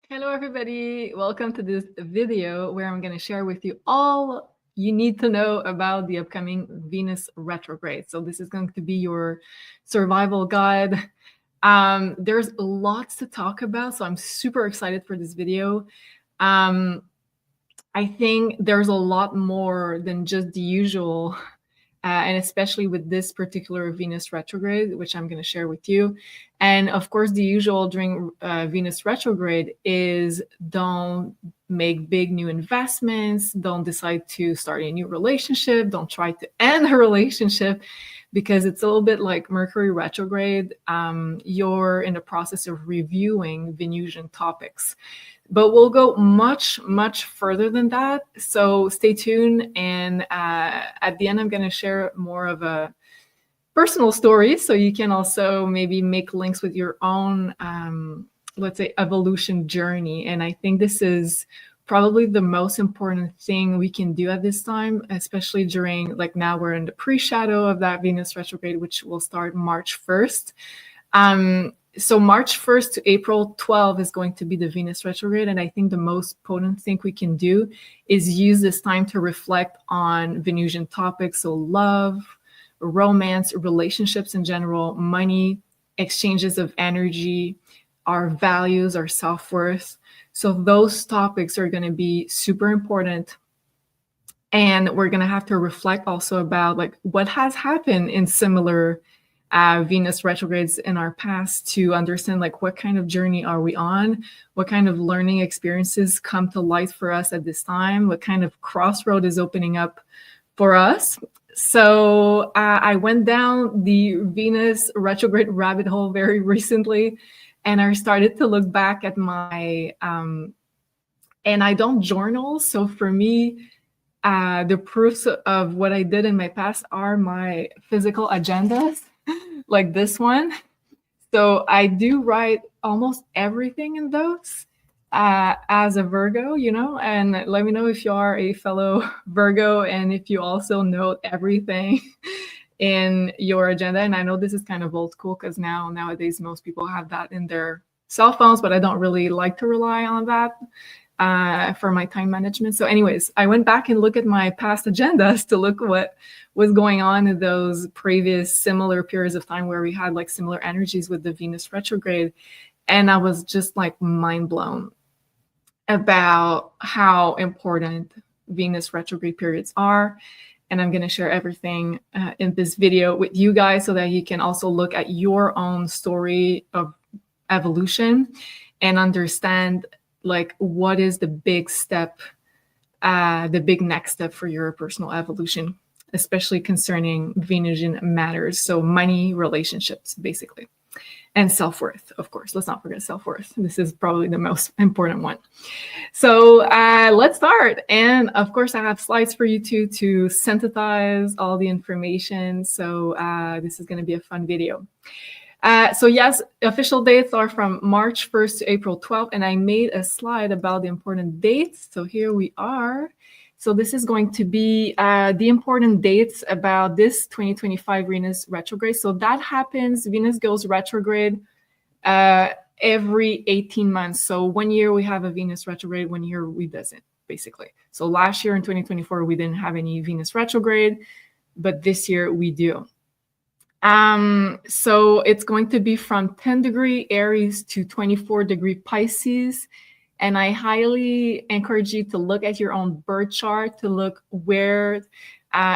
Hello everybody, welcome to this video where I'm going to share with you all you need to know about the upcoming Venus retrograde. So this is going to be your survival guide. There's lots to talk about, so I'm super excited for this video. I think there's a lot more than just the usual, and especially with this particular Venus retrograde, which I'm going to share with you. And of course, the usual during Venus retrograde is don't make big new investments, don't decide to start a new relationship, don't try to end a relationship, because it's a little bit like Mercury retrograde. You're in the process of reviewing Venusian topics. But we'll go much, much further than that. So stay tuned. And at the end, I'm going to share more of a personal story. So you can also maybe make links with your own, let's say, evolution journey. And I think this is probably the most important thing we can do at this time, especially during, like now we're in the pre-shadow of that Venus retrograde, which will start March 1st. So March 1st to April 12th is going to be the Venus retrograde. And I think the most potent thing we can do is use this time to reflect on Venusian topics. So love, romance, relationships in general, money, exchanges of energy, our values, our self-worth. So those topics are going to be super important. And we're going to have to reflect also about like what has happened in similar Venus retrogrades in our past to understand like what kind of journey are we on, what kind of learning experiences come to light for us at this time, what kind of crossroad is opening up for us. So I went down the Venus retrograde rabbit hole very recently, and I started to look back at my, and I don't journal. So for me, the proofs of what I did in my past are my physical agendas, like this one. So I do write almost everything in those as a Virgo, you know, and let me know if you are a fellow Virgo and if you also note everything in your agenda. And I know this is kind of old school because nowadays most people have that in their cell phones, but I don't really like to rely on that for my time management. So anyways, I went back and looked at my past agendas to look what was going on in those previous similar periods of time where we had like similar energies with the Venus retrograde. And I was just like mind blown about how important Venus retrograde periods are. And I'm going to share everything in this video with you guys so that you can also look at your own story of evolution and understand like what is the big step, the big next step for your personal evolution, especially concerning Venusian matters. So money, relationships, basically, and self-worth, of course. Let's not forget self-worth. This is probably the most important one. So let's start. And of course, I have slides for you to synthesize all the information. So this is going to be a fun video. So yes, official dates are from March 1st to April 12th, and I made a slide about the important dates. So here we are. So this is going to be the important dates about this 2025 Venus retrograde. So that happens, Venus goes retrograde every 18 months. So 1 year we have a Venus retrograde, 1 year we doesn't, basically. So last year in 2024, we didn't have any Venus retrograde, but this year we do. So it's going to be from 10 degree Aries to 24 degree Pisces. And I highly encourage you to look at your own birth chart to look where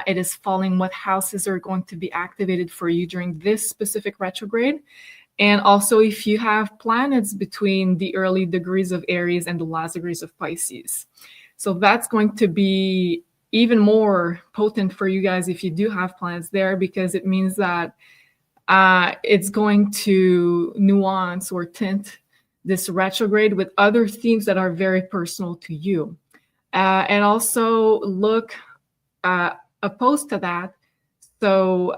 it is falling, what houses are going to be activated for you during this specific retrograde. And also if you have planets between the early degrees of Aries and the last degrees of Pisces. So that's going to be even more potent for you guys if you do have planets there, because it means that it's going to nuance or tint this retrograde with other themes that are very personal to you. And also look opposed to that. So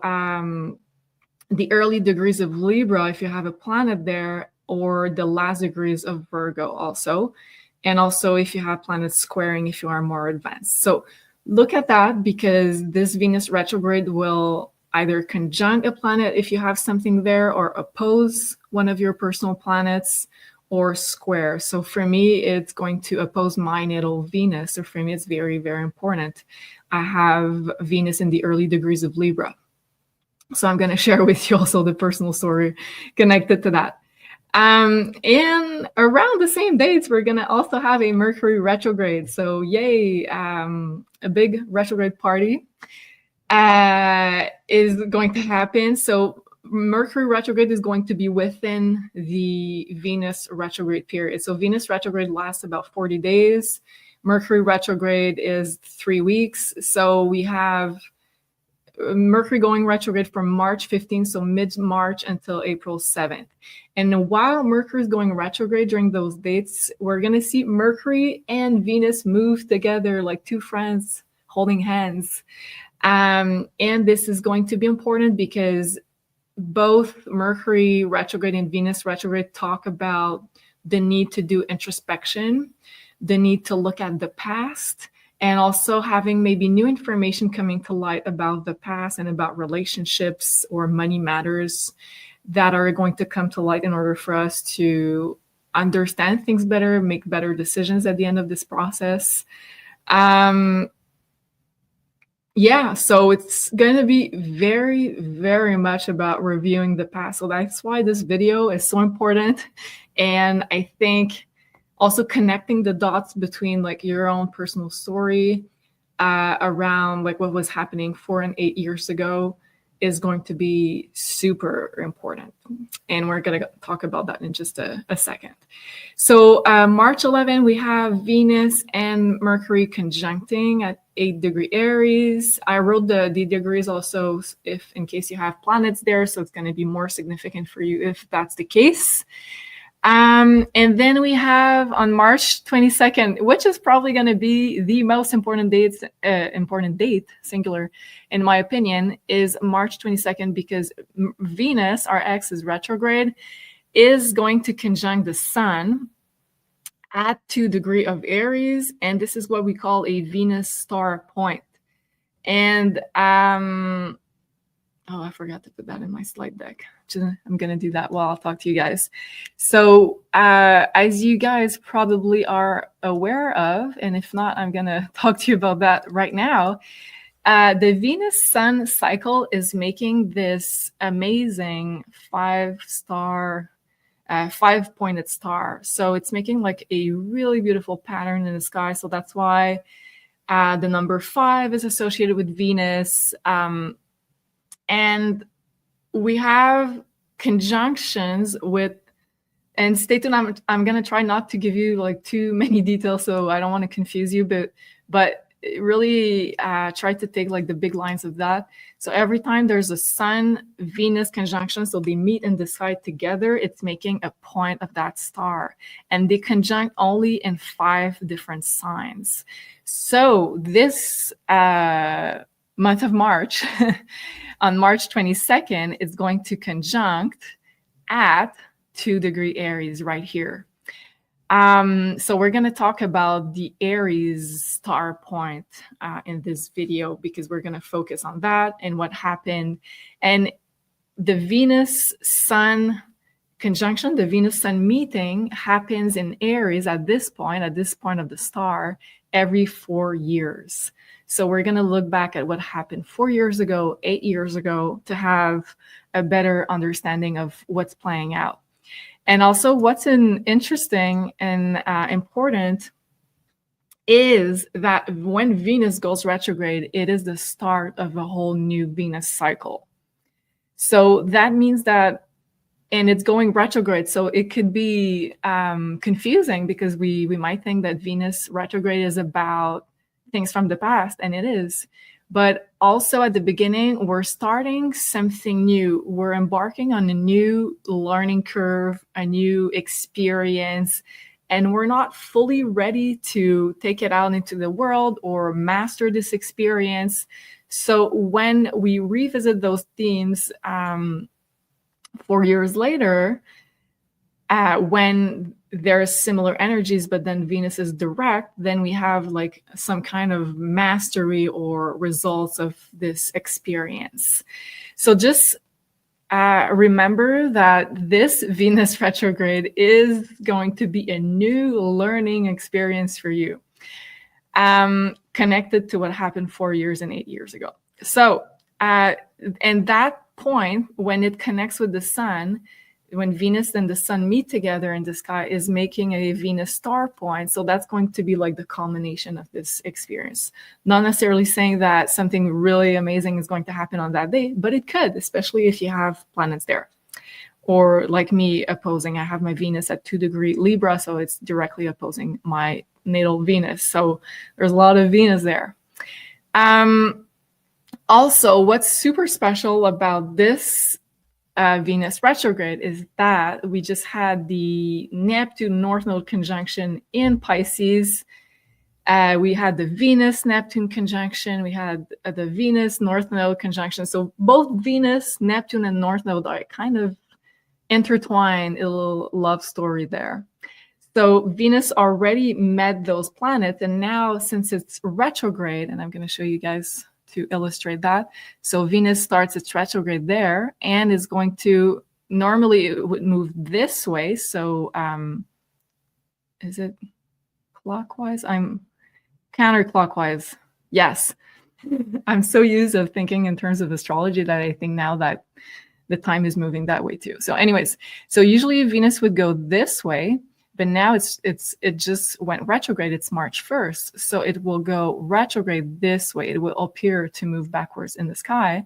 the early degrees of Libra, if you have a planet there, or the last degrees of Virgo also. And also if you have planets squaring, if you are more advanced. So look at that, because this Venus retrograde will either conjunct a planet if you have something there, or oppose one of your personal planets, or square. So for me, it's going to oppose my natal Venus. So for me, it's very, very important. I have Venus in the early degrees of Libra. So I'm going to share with you also the personal story connected to that. And around the same dates, we're going to also have a Mercury retrograde. So yay, a big retrograde party is going to happen. So Mercury retrograde is going to be within the Venus retrograde period. So Venus retrograde lasts about 40 days. Mercury retrograde is 3 weeks. So we have Mercury going retrograde from March 15th, so mid-March until April 7th. And while Mercury is going retrograde during those dates, we're going to see Mercury and Venus move together like two friends holding hands. And this is going to be important because both Mercury retrograde and Venus retrograde talk about the need to do introspection, the need to look at the past, and also having maybe new information coming to light about the past and about relationships or money matters that are going to come to light in order for us to understand things better, make better decisions at the end of this process. Yeah, so it's going to be very, very much about reviewing the past. So that's why this video is so important. And I think also connecting the dots between like your own personal story around like what was happening 4 and 8 years ago is going to be super important. And we're going to talk about that in just a second. So March 11, we have Venus and Mercury conjuncting at 8 degree Aries. I wrote the degrees also if in case you have planets there. So it's going to be more significant for you if that's the case. And then we have on March 22nd, which is probably going to be the most important date, singular, in my opinion, is March 22nd, because Venus, our ex, is retrograde, is going to conjunct the Sun at 2 degree of Aries. And this is what we call a Venus star point. And oh, I forgot to put that in my slide deck. I'm going to do that while I'll talk to you guys. So as you guys probably are aware of, and if not, I'm going to talk to you about that right now. The Venus-Sun cycle is making this amazing 5-pointed star. So it's making like a really beautiful pattern in the sky. So that's why the number 5 is associated with Venus. And we have conjunctions with, and stay tuned, I'm going to try not to give you like too many details, so I don't want to confuse you, but really try to take like the big lines of that. So every time there's a Sun-Venus conjunction, so they meet in the sky together, it's making a point of that star. And they conjunct only in 5 different signs. So this month of March, on March 22nd, it's going to conjunct at 2 degree Aries right here. So we're going to talk about the Aries star point in this video, because we're going to focus on that and what happened. And the Venus-Sun conjunction, the Venus-Sun meeting happens in Aries at this point of the star every 4 years. So we're going to look back at what happened 4 years ago, 8 years ago, to have a better understanding of what's playing out. And also what's interesting and important is that when Venus goes retrograde, it is the start of a whole new Venus cycle. So that means that, and it's going retrograde, so it could be confusing, because we might think that Venus retrograde is about things from the past, and it is. But also at the beginning, we're starting something new. We're embarking on a new learning curve, a new experience, and we're not fully ready to take it out into the world or master this experience. So when we revisit those themes 4 years later, when there's similar energies, but then Venus is direct, then we have like some kind of mastery or results of this experience. So just remember that this Venus retrograde is going to be a new learning experience for you, connected to what happened 4 years and 8 years ago. So, and that point, when it connects with the sun, when Venus and the sun meet together in the sky, is making a Venus star point. So that's going to be like the culmination of this experience. Not necessarily saying that something really amazing is going to happen on that day, but it could, especially if you have planets there. Or like me opposing, I have my Venus at 2° Libra, so it's directly opposing my natal Venus. So there's a lot of Venus there. Also, what's super special about this Venus retrograde is that we just had the Neptune North Node conjunction in Pisces. We had the Venus Neptune conjunction. We had the Venus North Node conjunction. So both Venus, Neptune, and North Node are kind of intertwined, a little love story there. So Venus already met those planets, and now since it's retrograde, and I'm going to show you guys to illustrate that. So Venus starts its retrograde there and is going to, normally it would move this way. So is it clockwise? I'm counterclockwise. Yes. I'm so used to thinking in terms of astrology that I think now that the time is moving that way too. So anyways, so usually Venus would go this way, but now it just went retrograde. It's March 1st. So it will go retrograde this way. It will appear to move backwards in the sky,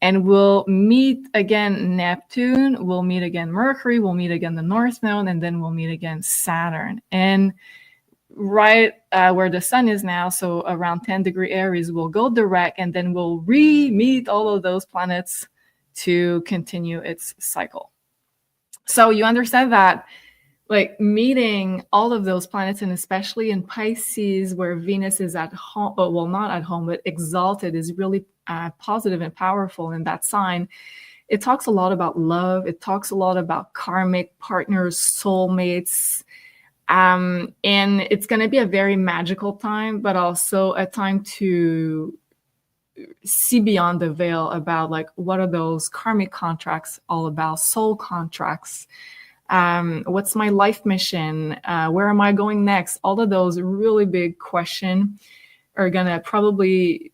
and we'll meet again Neptune, we'll meet again Mercury, we'll meet again the North Node, and then we'll meet again Saturn. And right where the sun is now, so around 10° Aries, we'll go direct, and then we'll re-meet all of those planets to continue its cycle. So you understand that, like, meeting all of those planets, and especially in Pisces, where Venus is at home, well, not at home, but exalted, is really positive and powerful in that sign. It talks a lot about love. It talks a lot about karmic partners, soulmates. And it's going to be a very magical time, but also a time to see beyond the veil about, like, what are those karmic contracts all about, soul contracts. What's my life mission? Where am I going next? All of those really big questions are gonna probably,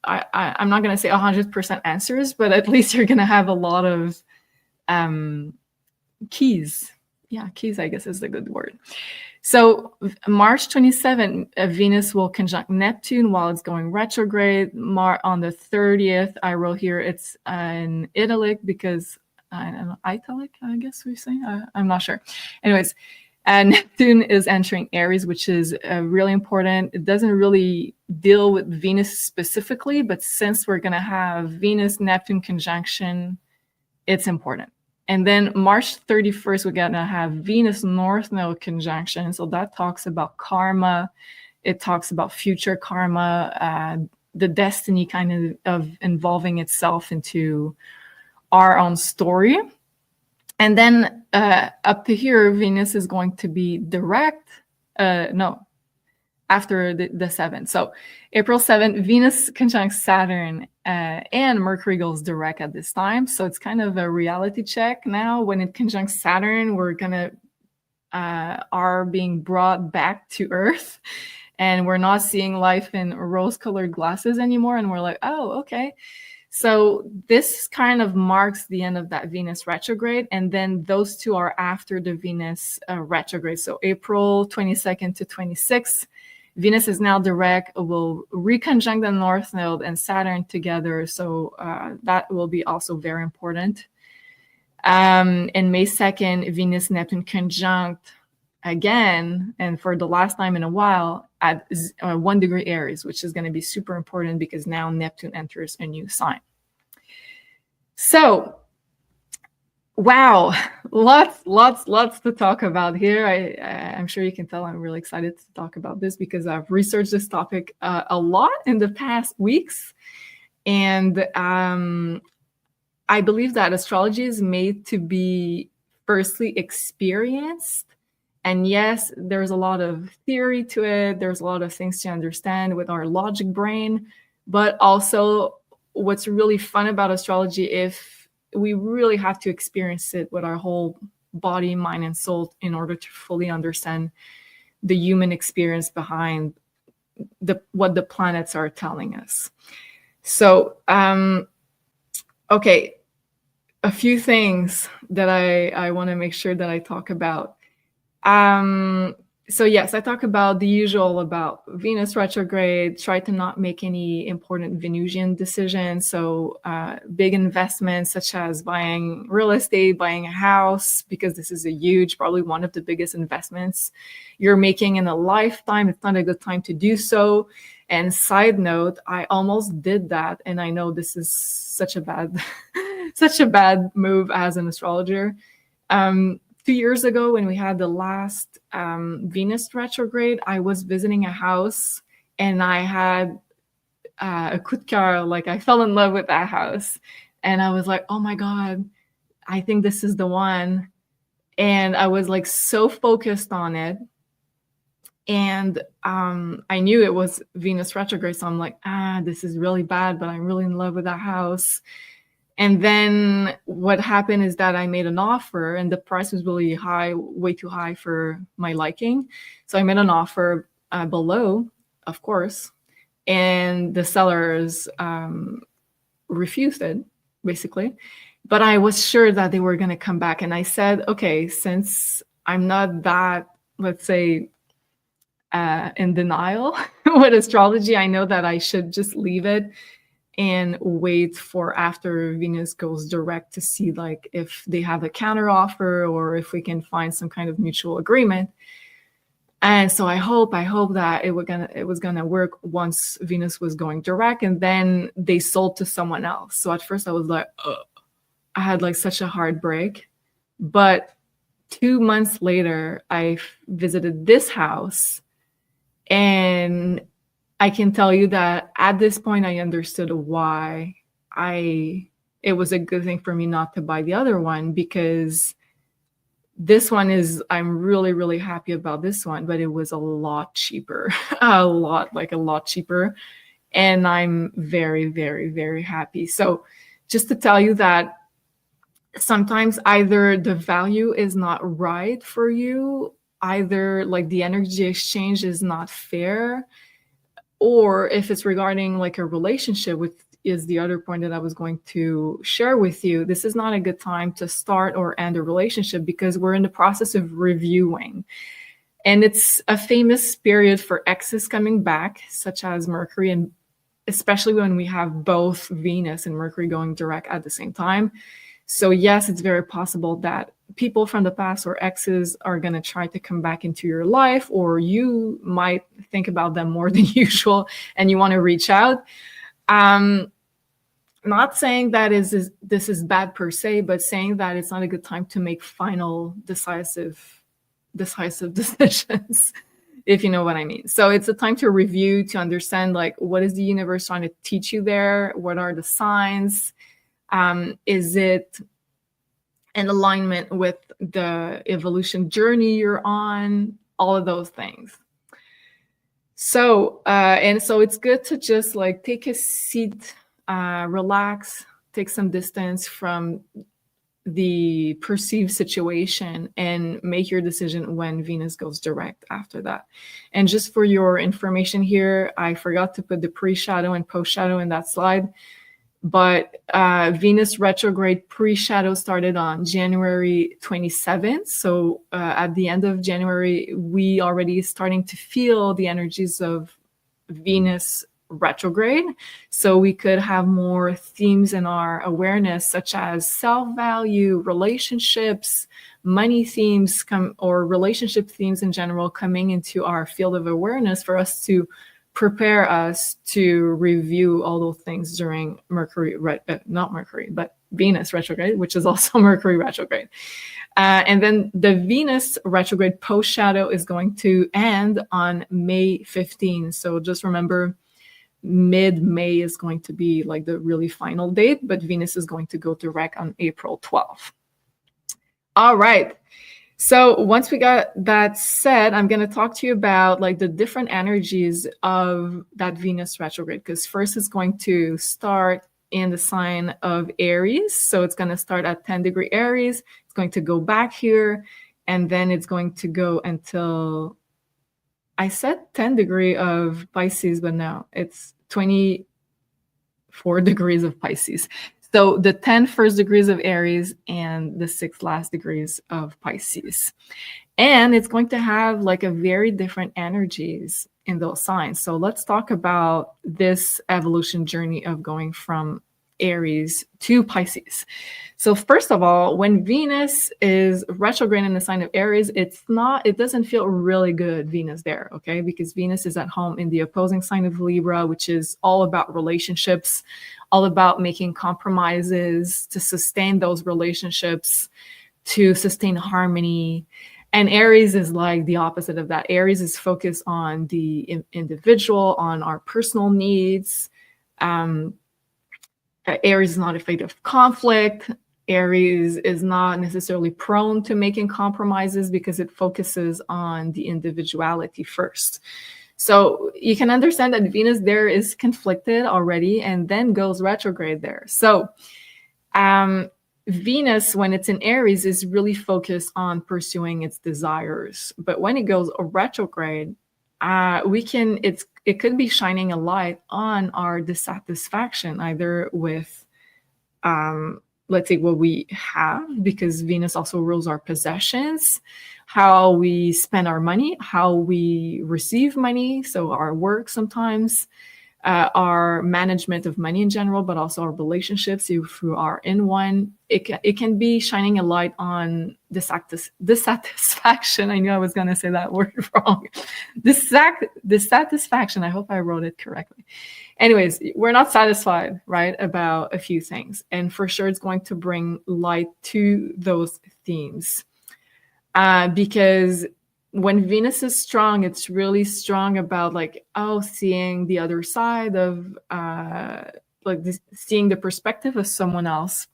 I'm not gonna say 100% answers, but at least you're gonna have a lot of keys. Yeah, keys, I guess, is the good word. So March 27, Venus will conjunct Neptune while it's going retrograde. On the 30th, I wrote here, it's in italic because italic, I guess we say. I'm not sure. Anyways, Neptune is entering Aries, which is really important. It doesn't really deal with Venus specifically, but since we're going to have Venus-Neptune conjunction, it's important. And then March 31st, we're going to have Venus North Node conjunction. So that talks about karma. It talks about future karma, the destiny kind of involving itself into our own story. And then up to here, Venus is going to be direct. After the 7th. So April 7th, Venus conjuncts Saturn and Mercury goes direct at this time. So it's kind of a reality check now. When it conjuncts Saturn, we're gonna are being brought back to Earth, and we're not seeing life in rose-colored glasses anymore. And we're like, oh, okay. So this kind of marks the end of that Venus retrograde. And then those two are after the Venus retrograde. So April 22nd to 26th, Venus is now direct, will reconjunct the North Node and Saturn together. So that will be also very important. And May 2nd, Venus Neptune conjunct again, and for the last time in a while, at 1° Aries, which is going to be super important because now Neptune enters a new sign. So, wow, lots to talk about here. I'm sure you can tell I'm really excited to talk about this because I've researched this topic a lot in the past weeks. And I believe that astrology is made to be firstly experienced. And yes, there's a lot of theory to it. There's a lot of things to understand with our logic brain. But also what's really fun about astrology, if we really have to experience it with our whole body, mind, and soul in order to fully understand the human experience behind what the planets are telling us. So, okay, a few things that I want to make sure that I talk about. So yes, I talk about the usual about Venus retrograde, try to not make any important Venusian decisions. So big investments such as buying real estate, buying a house, because this is a huge, probably one of the biggest investments you're making in a lifetime. It's not a good time to do so. And side note, I almost did that. And I know this is such a bad, such a bad move as an astrologer. 2 years ago, when we had the last Venus retrograde, I was visiting a house and I had a coup de cœur, like I fell in love with that house. And I was like, oh my God, I think this is the one. And I was like so focused on it. And I knew it was Venus retrograde. So I'm like, this is really bad, but I'm really in love with that house. And then what happened is that I made an offer and the price was really high, way too high for my liking. So I made an offer below, of course, and the sellers refused it, basically. But I was sure that they were going to come back. And I said, okay, since I'm not that, let's say, in denial with astrology, I know that I should just leave it and wait for after Venus goes direct to see like if they have a counter offer or if we can find some kind of mutual agreement. And so I hope that it was gonna work once Venus was going direct, and then they sold to someone else. So at first I was like, I had like such a heartbreak. But 2 months later, I visited this house, and I can tell you that at this point, I understood why it was a good thing for me not to buy the other one, because this one I'm really, really happy about this one, but it was a lot cheaper, a lot cheaper. And I'm very, very, very happy. So just to tell you that sometimes either the value is not right for you, either like the energy exchange is not fair, or if it's regarding like a relationship, which is the other point that I was going to share with you, this is not a good time to start or end a relationship because we're in the process of reviewing. And it's a famous period for exes coming back, such as Mercury, and especially when we have both Venus and Mercury going direct at the same time. So yes, it's very possible that people from the past or exes are going to try to come back into your life, or you might think about them more than usual and you want to reach out. Not saying that this is bad per se, but saying that it's not a good time to make final decisive decisions, if you know what I mean. So it's a time to review, to understand like what is the universe trying to teach you there? What are the signs? Is it in alignment with the evolution journey you're on? All of those things. So, and so it's good to just like take a seat, relax, take some distance from the perceived situation and make your decision when Venus goes direct after that. And just for your information here, I forgot to put the pre-shadow and post-shadow in that slide. But Venus retrograde pre-shadow started on January 27th. So at the end of January, we already starting to feel the energies of Venus retrograde. So we could have more themes in our awareness, such as self-value, relationships, money themes, or relationship themes in general coming into our field of awareness for us to prepare us to review all those things during Venus retrograde, which is also Mercury retrograde. And then the Venus retrograde post-shadow is going to end on May 15th. So just remember, mid-May is going to be like the really final date, but Venus is going to go direct on April 12th. All right. So once we got that said, I'm going to talk to you about like the different energies of that Venus retrograde, because first it's going to start in the sign of Aries. So it's going to start at 10-degree Aries. It's going to go back here, and then it's going to go until, I said 10-degree of Pisces, but no, it's 24 degrees of Pisces. So the 10 first degrees of Aries and the 6 last degrees of Pisces. And it's going to have like a very different energies in those signs. So let's talk about this evolution journey of going from Aries to Pisces. So first of all, when Venus is retrograde in the sign of Aries, it doesn't feel really good, Venus there, okay? Because Venus is at home in the opposing sign of Libra, which is all about relationships, all about making compromises to sustain those relationships, to sustain harmony. And Aries is like the opposite of that. Aries is focused on the individual, on our personal needs. Aries is not afraid of conflict. Aries is not necessarily prone to making compromises because it focuses on the individuality first. So you can understand that Venus there is conflicted already and then goes retrograde there. So Venus, when it's in Aries, is really focused on pursuing its desires. But when it goes retrograde, it could be shining a light on our dissatisfaction, either with, let's say, what we have, because Venus also rules our possessions, how we spend our money, how we receive money, so our work sometimes, our management of money in general, but also our relationships, if we are in one. It can be shining a light on dissatisfaction. I knew I was going to say that word wrong. Dissatisfaction. I hope I wrote it correctly. Anyways, we're not satisfied, right, about a few things. And for sure, it's going to bring light to those themes. Because when Venus is strong, it's really strong about like, seeing the other side of seeing the perspective of someone else.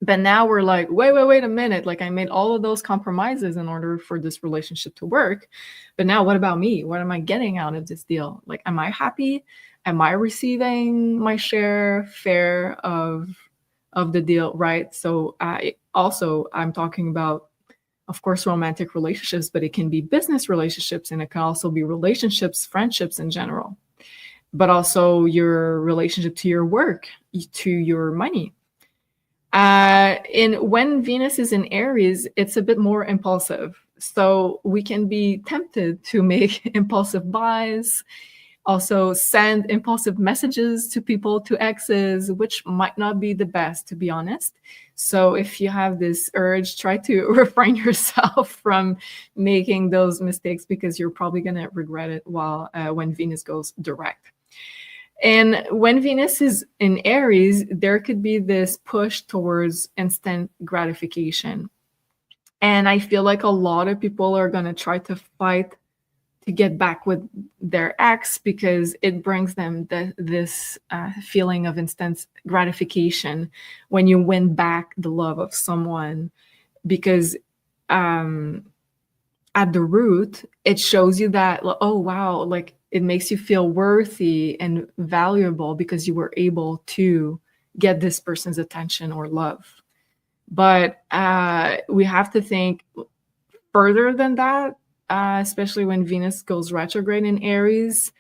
But now we're like, wait a minute. Like I made all of those compromises in order for this relationship to work. But now what about me? What am I getting out of this deal? Like, am I happy? Am I receiving my fair of the deal, right? So I'm talking about, of course, romantic relationships, but it can be business relationships, and it can also be relationships, friendships in general, but also your relationship to your work, to your money. And when Venus is in Aries, it's a bit more impulsive. So we can be tempted to make impulsive buys, also send impulsive messages to people, to exes, which might not be the best, to be honest. So if you have this urge, try to refrain yourself from making those mistakes, because you're probably going to regret it when Venus goes direct. And when Venus is in Aries, there could be this push towards instant gratification. And I feel like a lot of people are going to try to fight to get back with their ex, because it brings them this feeling of instant gratification when you win back the love of someone. Because at the root, it shows you that, oh, wow, like it makes you feel worthy and valuable because you were able to get this person's attention or love. But we have to think further than that, especially when Venus goes retrograde in Aries,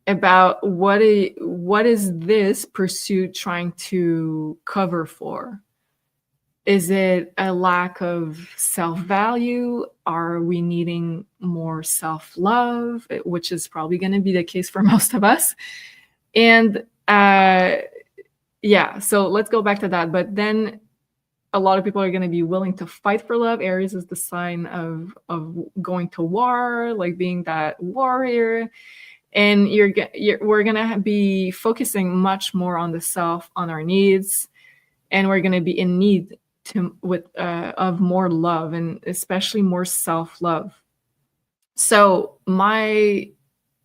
about what is this pursuit trying to cover for? Is it a lack of self-value? Are we needing more self-love, which is probably going to be the case for most of us? And so let's go back to that. But then a lot of people are going to be willing to fight for love. Aries is the sign of going to war, like being that warrior. And we're going to be focusing much more on the self, on our needs, and we're going to be in need of more love, and especially more self-love. So my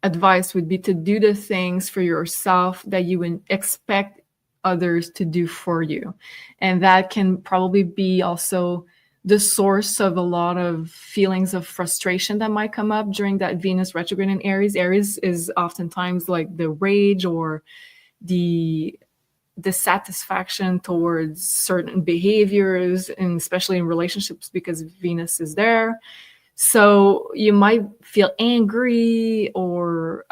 advice would be to do the things for yourself that you would expect others to do for you. And that can probably be also the source of a lot of feelings of frustration that might come up during that Venus retrograde in Aries. Aries is oftentimes like the rage or the dissatisfaction towards certain behaviors, and especially in relationships because Venus is there. So you might feel angry or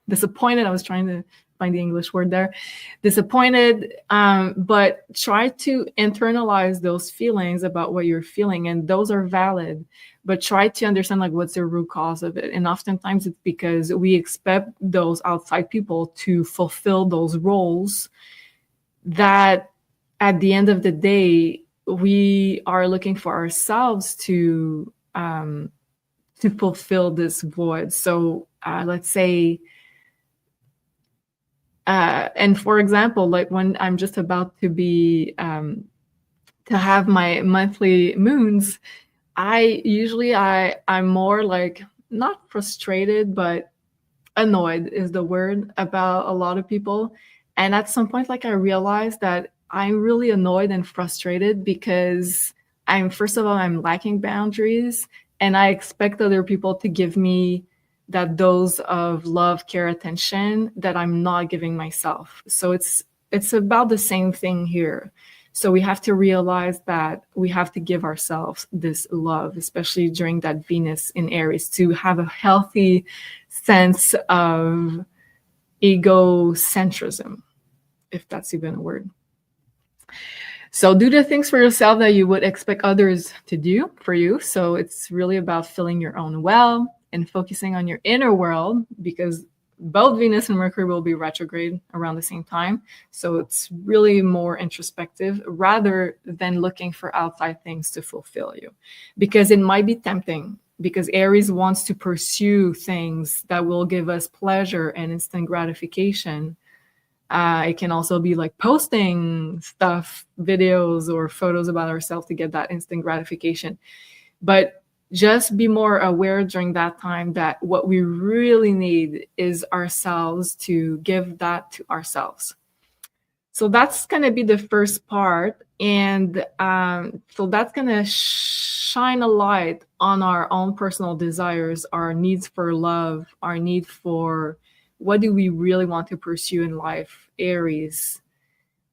disappointed. I was trying to find the English word there. Disappointed, but try to internalize those feelings about what you're feeling, and those are valid. But try to understand like what's the root cause of it. And oftentimes it's because we expect those outside people to fulfill those roles that at the end of the day, we are looking for ourselves to fulfill this void. So let's say, and for example, like when I'm just about to be to have my monthly moons, I'm more like not frustrated, but annoyed is the word about a lot of people. And at some point, like I realized that I'm really annoyed and frustrated because first of all, I'm lacking boundaries, and I expect other people to give me that dose of love, care, attention that I'm not giving myself. So it's about the same thing here. So we have to realize that we have to give ourselves this love, especially during that Venus in Aries, to have a healthy sense of egocentrism, if that's even a word. So do the things for yourself that you would expect others to do for you. So it's really about filling your own well and focusing on your inner world, because both Venus and Mercury will be retrograde around the same time. So it's really more introspective rather than looking for outside things to fulfill you, because it might be tempting, because Aries wants to pursue things that will give us pleasure and instant gratification. It can also be like posting stuff, videos or photos about ourselves to get that instant gratification. But just be more aware during that time that what we really need is ourselves, to give that to ourselves. So that's going to be the first part. And so that's going to shine a light on our own personal desires, our needs for love, our need for what do we really want to pursue in life, Aries.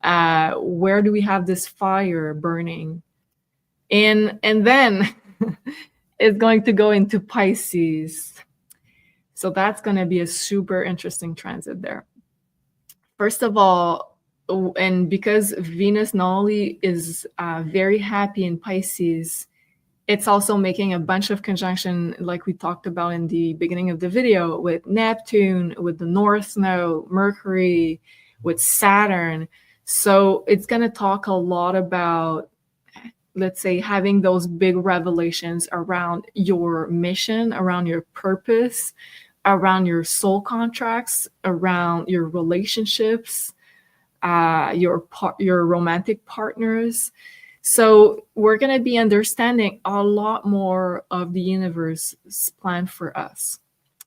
Where do we have this fire burning? And then it's going to go into Pisces. So that's going to be a super interesting transit there. First of all, and because Venus not only is very happy in Pisces, it's also making a bunch of conjunction, like we talked about in the beginning of the video, with Neptune, with the North Node, Mercury, with Saturn. So it's going to talk a lot about, let's say, having those big revelations around your mission, around your purpose, around your soul contracts, around your relationships, your romantic partners. So we're going to be understanding a lot more of the universe's plan for us.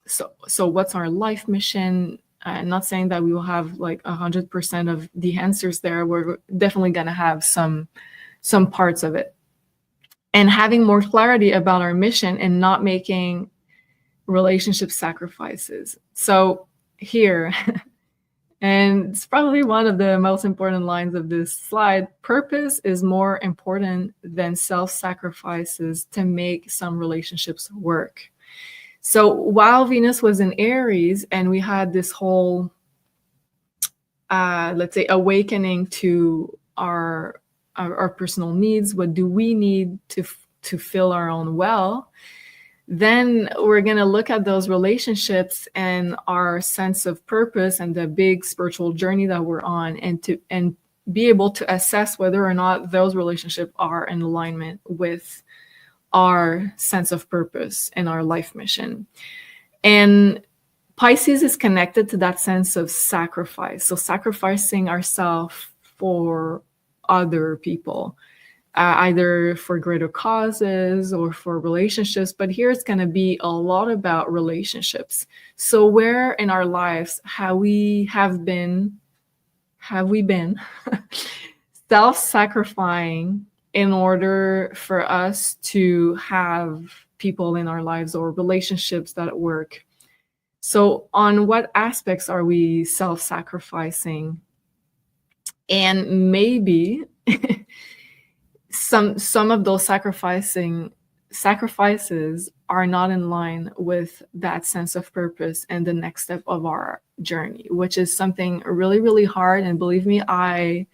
So what's our life mission? I'm not saying that we will have like 100% of the answers there. We're definitely going to have some parts of it. And having more clarity about our mission and not making relationship sacrifices. So here, and it's probably one of the most important lines of this slide, purpose is more important than self-sacrifices to make some relationships work. So while Venus was in Aries and we had this whole, let's say, awakening to our personal needs, what do we need to fill our own well, then we're going to look at those relationships and our sense of purpose and the big spiritual journey that we're on, and be able to assess whether or not those relationships are in alignment with our sense of purpose and our life mission. And Pisces is connected to that sense of sacrifice. So sacrificing ourselves for other people, either for greater causes or for relationships. But here it's going to be a lot about relationships. So where in our lives have we been self-sacrificing in order for us to have people in our lives or relationships that work? So on what aspects are we self-sacrificing? And maybe some of those sacrifices are not in line with that sense of purpose and the next step of our journey, which is something really, really hard. And believe me, I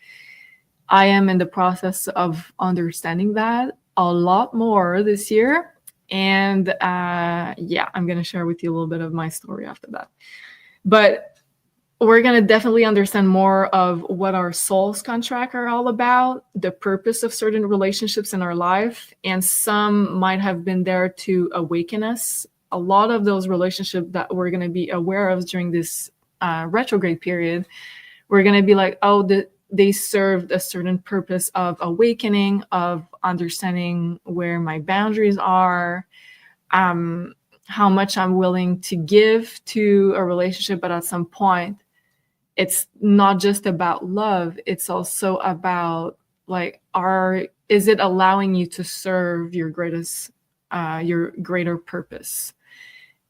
am in the process of understanding that a lot more this year. And yeah, I'm going to share with you a little bit of my story after that. But we're going to definitely understand more of what our soul's contract are all about, the purpose of certain relationships in our life, and some might have been there to awaken us. A lot of those relationships that we're going to be aware of during this retrograde period, we're going to be like, oh, they served a certain purpose of awakening, of understanding where my boundaries are, how much I'm willing to give to a relationship, but at some point, it's not just about love. It's also about like, is it allowing you to serve your greater purpose?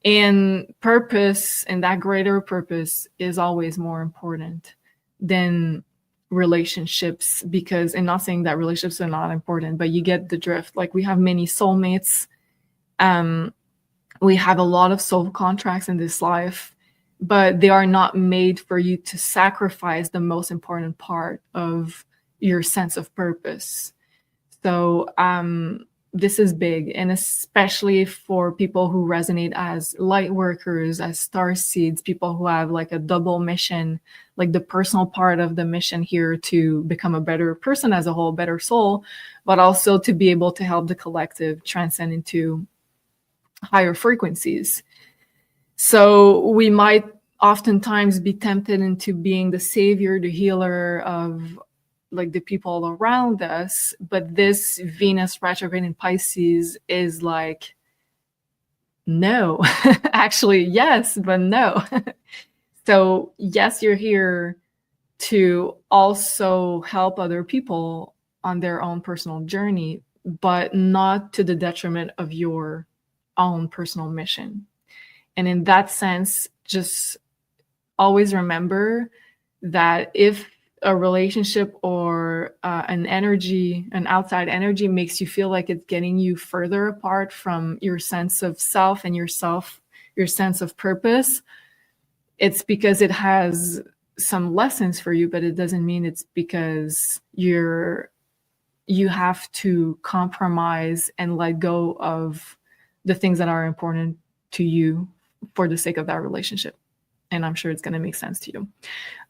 And purpose, and that greater purpose is always more important than relationships, because, and not saying that relationships are not important, but you get the drift. Like, we have many soulmates. We have a lot of soul contracts in this life, but they are not made for you to sacrifice the most important part of your sense of purpose. So this is big, and especially for people who resonate as light workers, as star seeds, people who have like a double mission, like the personal part of the mission here to become a better person as a whole, better soul, but also to be able to help the collective transcend into higher frequencies. So we might oftentimes be tempted into being the savior, the healer of like the people around us. But this Venus retrograde in Pisces is like, no, actually, yes, but no. So yes, you're here to also help other people on their own personal journey, but not to the detriment of your own personal mission. And in that sense, just always remember that if a relationship or an outside energy makes you feel like it's getting you further apart from your sense of self and your sense of purpose, it's because it has some lessons for you, but it doesn't mean it's because you have to compromise and let go of the things that are important to you for the sake of that relationship. And I'm sure it's going to make sense to you.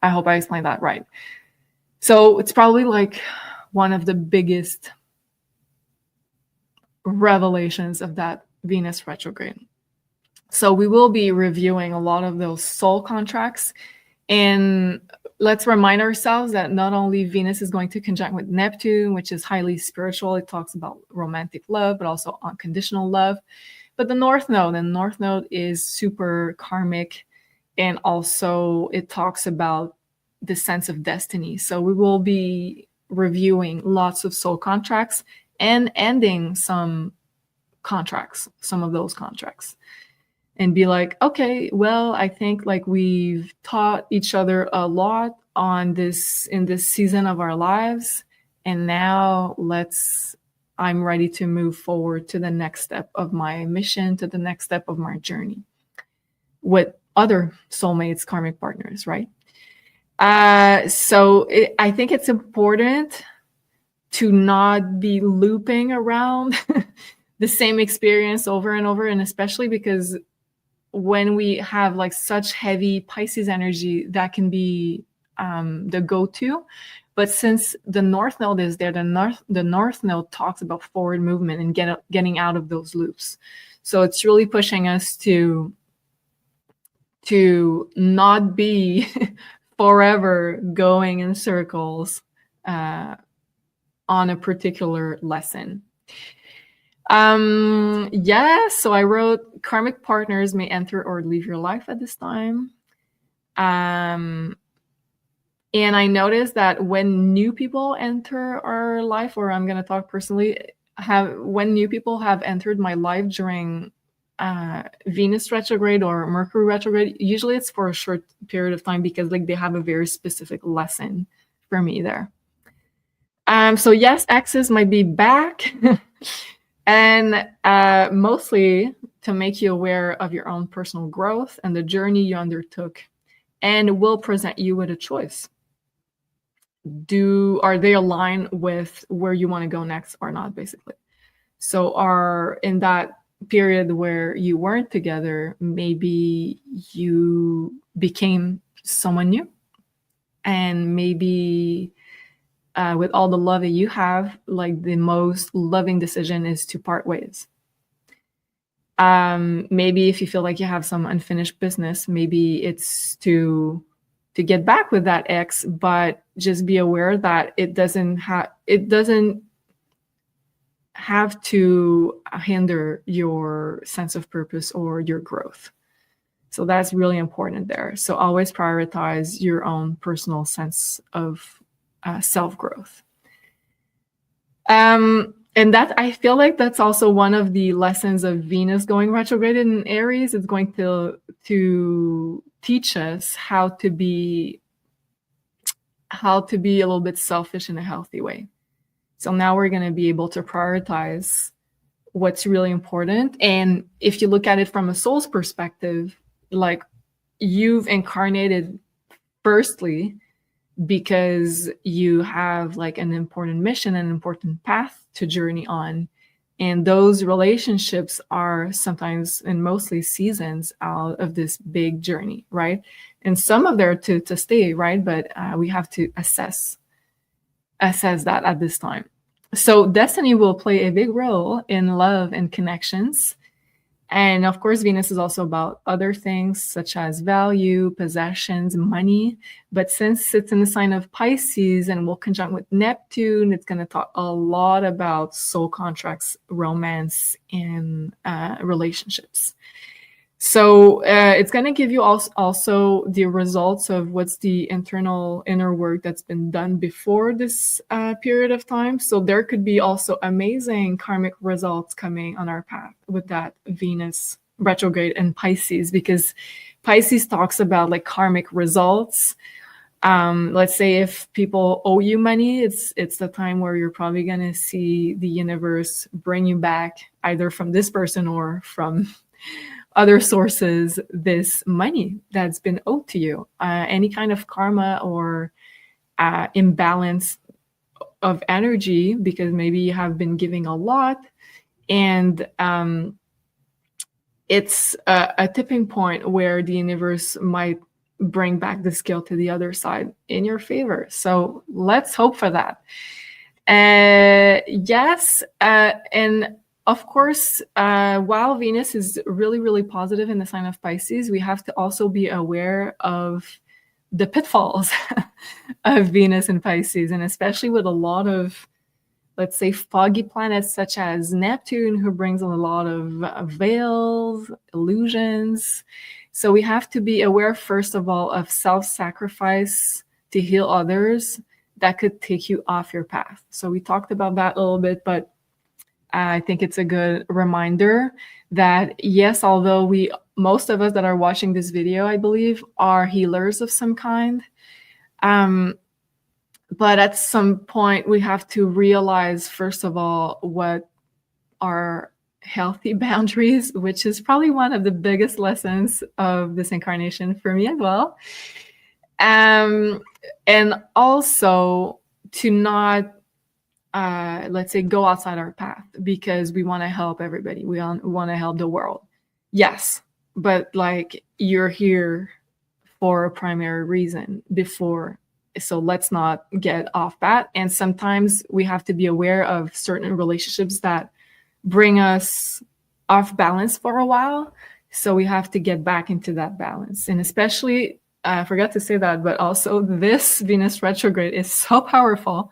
I hope I explained that right. So it's probably like one of the biggest revelations of that Venus retrograde. So we will be reviewing a lot of those soul contracts. And let's remind ourselves that not only Venus is going to conjunct with Neptune, which is highly spiritual, it talks about romantic love, but also unconditional love. But the North Node is super karmic, and also it talks about the sense of destiny. So we will be reviewing lots of soul contracts and ending some of those contracts. And be like, okay, well, I think like we've taught each other a lot in this season of our lives. And now I'm ready to move forward to the next step of my mission, to the next step of my journey with other soulmates, karmic partners, right? So I think it's important to not be looping around the same experience over and over, and especially because when we have like such heavy Pisces energy, that can be the go-to. But since the North Node is there, the North Node talks about forward movement and getting out of those loops. So it's really pushing us to not be forever going in circles on a particular lesson. So I wrote, karmic partners may enter or leave your life at this time. And I noticed that when new people enter our life, or I'm going to talk personally, when new people have entered my life during Venus retrograde or Mercury retrograde, usually it's for a short period of time because like they have a very specific lesson for me there. So yes, Exes might be back and mostly to make you aware of your own personal growth and the journey you undertook, and will present you with a choice. Are they aligned with where you want to go next or not, basically? So are in that period where you weren't together, maybe you became someone new, and maybe with all the love that you have, like the most loving decision is to part ways. Maybe if you feel like you have some unfinished business, maybe it's to get back with that ex, but just be aware that it doesn't have to hinder your sense of purpose or your growth. So that's really important there. So always prioritize your own personal sense of self-growth. And that, I feel like that's also one of the lessons of Venus going retrograde in Aries. It's going to teach us how to be a little bit selfish in a healthy way. So now we're going to be able to prioritize what's really important. And if you look at it from a soul's perspective, like you've incarnated firstly because you have like an important mission, an important path to journey on. And those relationships are sometimes and mostly seasons out of this big journey, right? And some of them are to stay, right? But we have to assess that at this time. So destiny will play a big role in love and connections. And of course, Venus is also about other things such as value, possessions, money. But since it's in the sign of Pisces and will conjunct with Neptune, it's going to talk a lot about soul contracts, romance, and relationships. So it's going to give you also the results of what's the inner work that's been done before this period of time. So there could be also amazing karmic results coming on our path with that Venus retrograde and Pisces, because Pisces talks about like karmic results. Let's say if people owe you money, it's the time where you're probably going to see the universe bring you back either from this person or from other sources this money that's been owed to you, any kind of karma or imbalance of energy, because maybe you have been giving a lot and it's a tipping point where the universe might bring back the scale to the other side in your favor. So let's hope for that. Yes, and of course, while Venus is really, really positive in the sign of Pisces, we have to also be aware of the pitfalls of Venus and Pisces, and especially with a lot of, let's say, foggy planets such as Neptune, who brings a lot of veils, illusions. So we have to be aware, first of all, of self-sacrifice to heal others that could take you off your path. So we talked about that a little bit, but I think it's a good reminder that yes, although most of us that are watching this video, I believe, are healers of some kind, but at some point we have to realize, first of all, what are healthy boundaries, which is probably one of the biggest lessons of this incarnation for me as well. And also to not let's say, go outside our path because we want to help everybody. We want to help the world. Yes, but like you're here for a primary reason before. So let's not get off that. And sometimes we have to be aware of certain relationships that bring us off balance for a while. So we have to get back into that balance. And especially, I forgot to say that, but also this Venus retrograde is so powerful,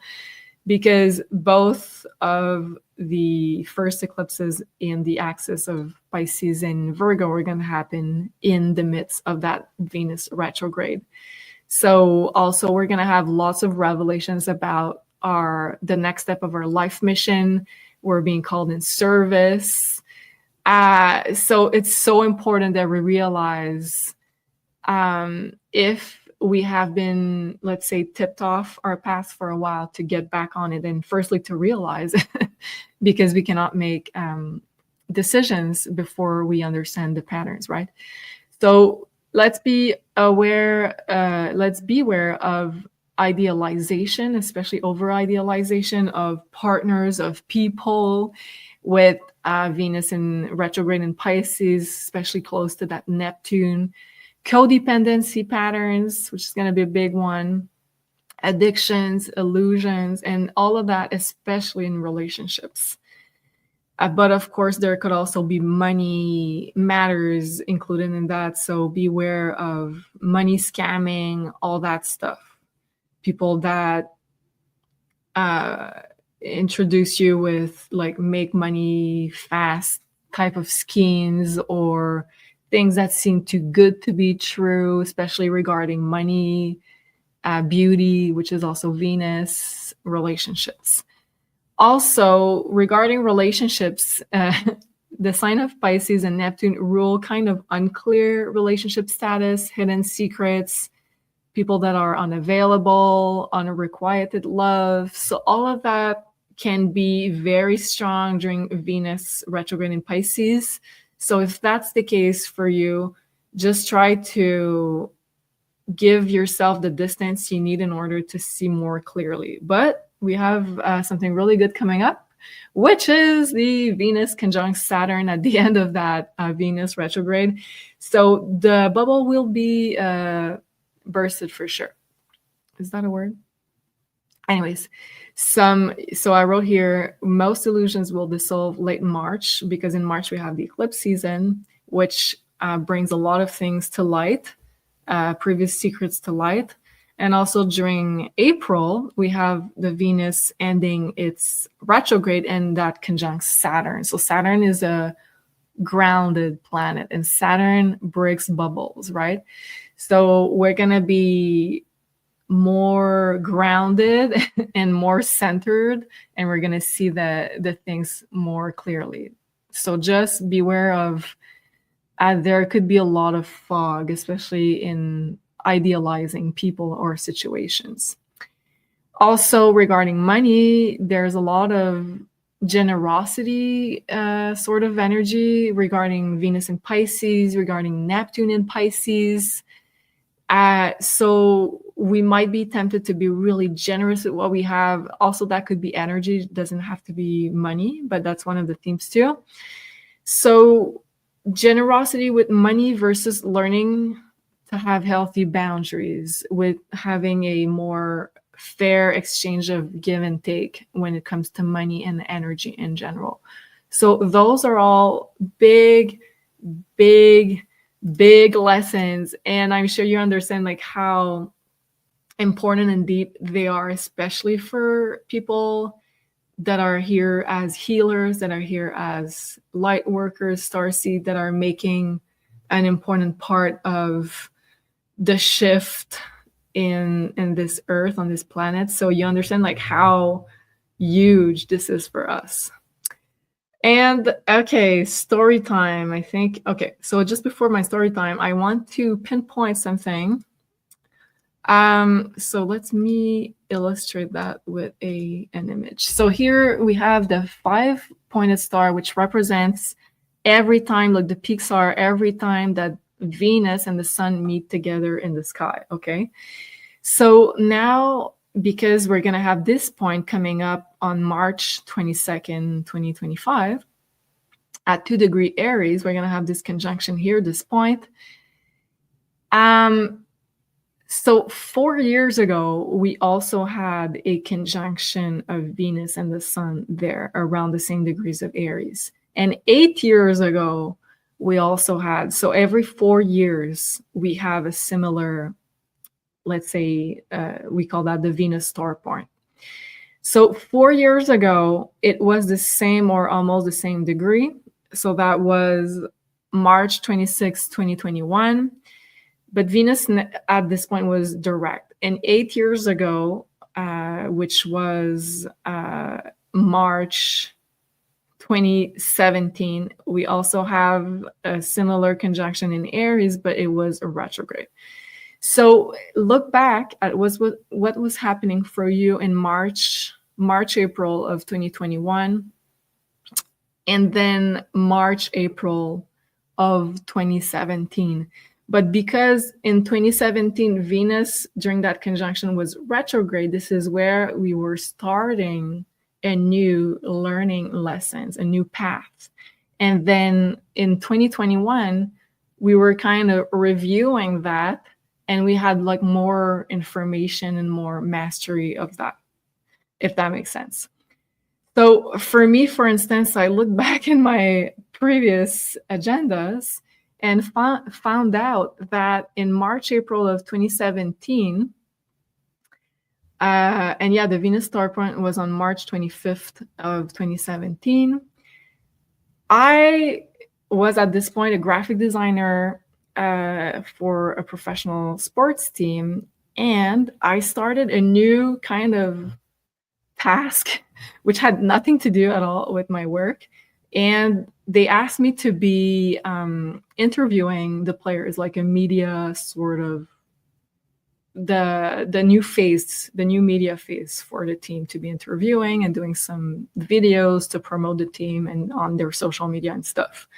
because both of the first eclipses in the axis of Pisces and Virgo are going to happen in the midst of that Venus retrograde. So also we're going to have lots of revelations about the next step of our life mission. We're being called in service. So it's so important that we realize if we have been, let's say, tipped off our path for a while, to get back on it. And firstly, to realize, because we cannot make decisions before we understand the patterns, right? So let's be aware of idealization, especially over idealization of partners, of people, with Venus in retrograde in Pisces, especially close to that Neptune. Codependency patterns, which is going to be a big one, addictions, illusions, and all of that, especially in relationships. But of course, there could also be money matters included in that. So beware of money scamming, all that stuff. People that introduce you with like make money fast type of schemes, or things that seem too good to be true, especially regarding money, beauty, which is also Venus, relationships. Also, regarding relationships, the sign of Pisces and Neptune rule kind of unclear relationship status, hidden secrets, people that are unavailable, unrequited love. So all of that can be very strong during Venus retrograde in Pisces. So if that's the case for you, just try to give yourself the distance you need in order to see more clearly. But we have something really good coming up, which is the Venus conjunct Saturn at the end of that Venus retrograde. So the bubble will be bursted for sure. Is that a word? Anyways, so I wrote here, most illusions will dissolve late March, because in March we have the eclipse season, which brings a lot of things to light, previous secrets to light. And also during April, we have the Venus ending its retrograde, and that conjuncts Saturn. So Saturn is a grounded planet, and Saturn breaks bubbles, right? So we're going to be more grounded and more centered, and we're going to see the things more clearly. So just beware of there could be a lot of fog, especially in idealizing people or situations. Also regarding money, there's a lot of generosity sort of energy regarding Venus in Pisces, regarding Neptune in Pisces. So we might be tempted to be really generous with what we have. Also, that could be energy. It doesn't have to be money, but that's one of the themes too. So generosity with money versus learning to have healthy boundaries, with having a more fair exchange of give and take when it comes to money and energy in general. So those are all big lessons, and I'm sure you understand like how important and deep they are, especially for people that are here as healers, that are here as light workers, starseed, that are making an important part of the shift in this earth, on this planet. So you understand like how huge this is for us. And okay, story time, I think. Okay, so just before my story time, I want to pinpoint something. So let me illustrate that with an image. So here we have the 5-pointed star, which represents every time, like the peaks are every time that Venus and the sun meet together in the sky. Okay, so now, because we're going to have this point coming up on March 22nd, 2025, at 2 degree Aries, we're going to have this conjunction here, this point. So 4 years ago, we also had a conjunction of Venus and the sun there around the same degrees of Aries. And 8 years ago, we also had, so every 4 years, we have a similar, let's say, we call that the Venus star point. So 4 years ago, it was the same or almost the same degree. So that was March 26, 2021. But Venus at this point was direct. And 8 years ago, which was March 2017, we also have a similar conjunction in Aries, but it was a retrograde. So look back at what was happening for you in March, April of 2021, and then March, April of 2017. But because in 2017, Venus during that conjunction was retrograde, this is where we were starting a new learning lessons, a new path. And then in 2021, we were kind of reviewing that, and we had like more information and more mastery of that, if that makes sense. So for me, for instance, I look back in my previous agendas and found out that in March, April of 2017, and yeah, the Venus star point was on March 25th of 2017. I was at this point a graphic designer for a professional sports team, and I started a new kind of task, which had nothing to do at all with my work. And they asked me to be interviewing the players, like a media sort of the new phase, the new media phase for the team, to be interviewing and doing some videos to promote the team and on their social media and stuff.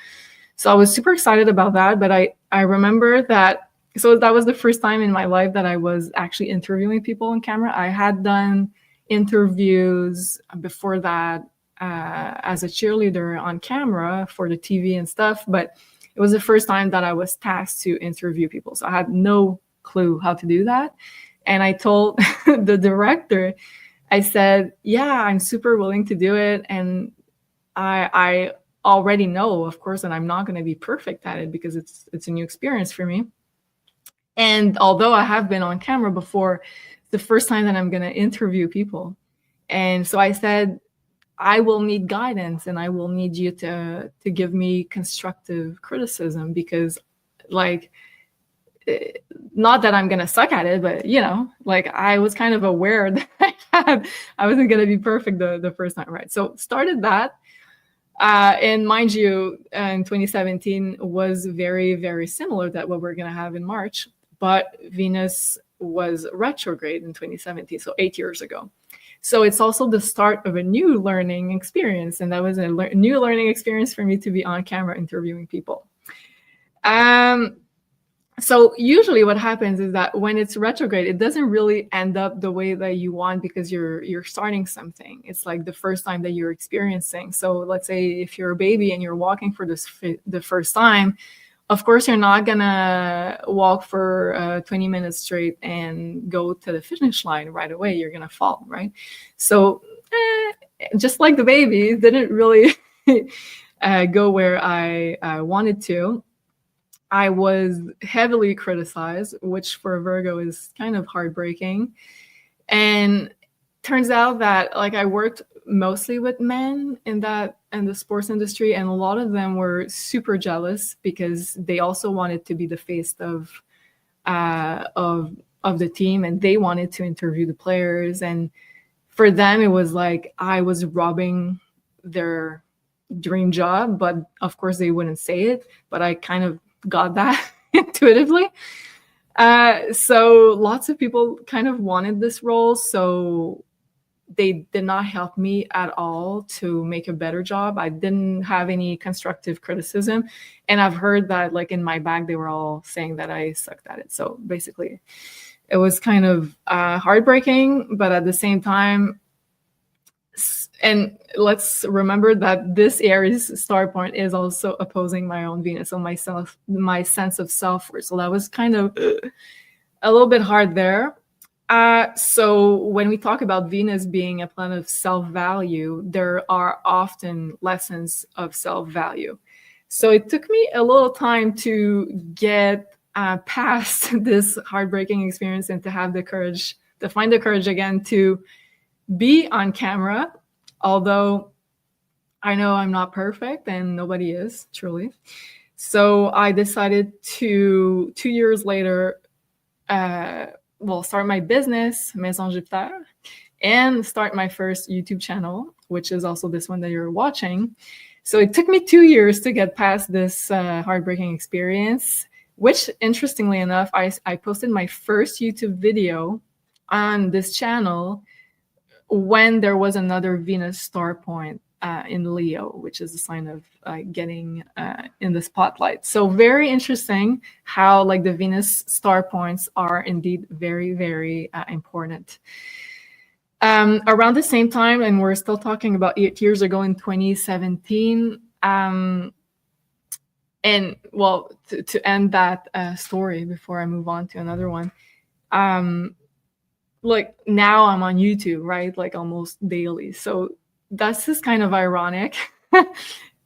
So I was super excited about that. But I remember that, so that was the first time in my life that I was actually interviewing people on camera. I had done interviews before that as a cheerleader on camera for the TV and stuff, but it was the first time that I was tasked to interview people. So I had no clue how to do that. And I told the director, I said, yeah, I'm super willing to do it. And I already know, of course, that I'm not going to be perfect at it because it's a new experience for me. And although I have been on camera before, the first time that I'm going to interview people. And so I said, I will need guidance and I will need you to give me constructive criticism, because like, not that I'm going to suck at it, but you know, like I was kind of aware that I wasn't going to be perfect the first time, right? So started that. And mind you, in 2017 was very, very similar to what we're going to have in March, but Venus was retrograde in 2017, so 8 years ago. So it's also the start of a new learning experience, and that was a new learning experience for me to be on camera interviewing people. So usually what happens is that when it's retrograde, it doesn't really end up the way that you want, because you're starting something. It's like the first time that you're experiencing. So let's say if you're a baby and you're walking for the first time, of course, you're not gonna walk for 20 minutes straight and go to the finish line right away. You're gonna fall, right? So just like the baby, it didn't really go where I wanted to. I was heavily criticized, which for a Virgo is kind of heartbreaking. And turns out that like I worked mostly with men in the sports industry, and a lot of them were super jealous because they also wanted to be the face of the team, and they wanted to interview the players. And for them, it was like I was robbing their dream job, but of course they wouldn't say it, but I kind of got that intuitively. So lots of people kind of wanted this role, so they did not help me at all to make a better job. I didn't have any constructive criticism, and I've heard that like in my back they were all saying that I sucked at it. So basically it was kind of heartbreaking, but at the same time, and let's remember that this Aries star point is also opposing my own Venus, so my sense of self-worth. So that was kind of a little bit hard there. So when we talk about Venus being a planet of self-value, there are often lessons of self-value. So it took me a little time to get past this heartbreaking experience and to have the courage, to find the courage again to be on camera. Although I know I'm not perfect and nobody is, truly. So I decided to, 2 years later, start my business, Maison Jupiter, and start my first YouTube channel. which is also this one that you're watching. So it took me 2 years to get past this heartbreaking experience, which, interestingly enough, I posted my first YouTube video on this channel when there was another Venus star point in Leo, which is a sign of getting in the spotlight. So very interesting how like the Venus star points are indeed very, very important. Around the same time, and we're still talking about 8 years ago in 2017, and well, to end that story before I move on to another one, like now I'm on YouTube, right? Like almost daily. So that's just kind of ironic.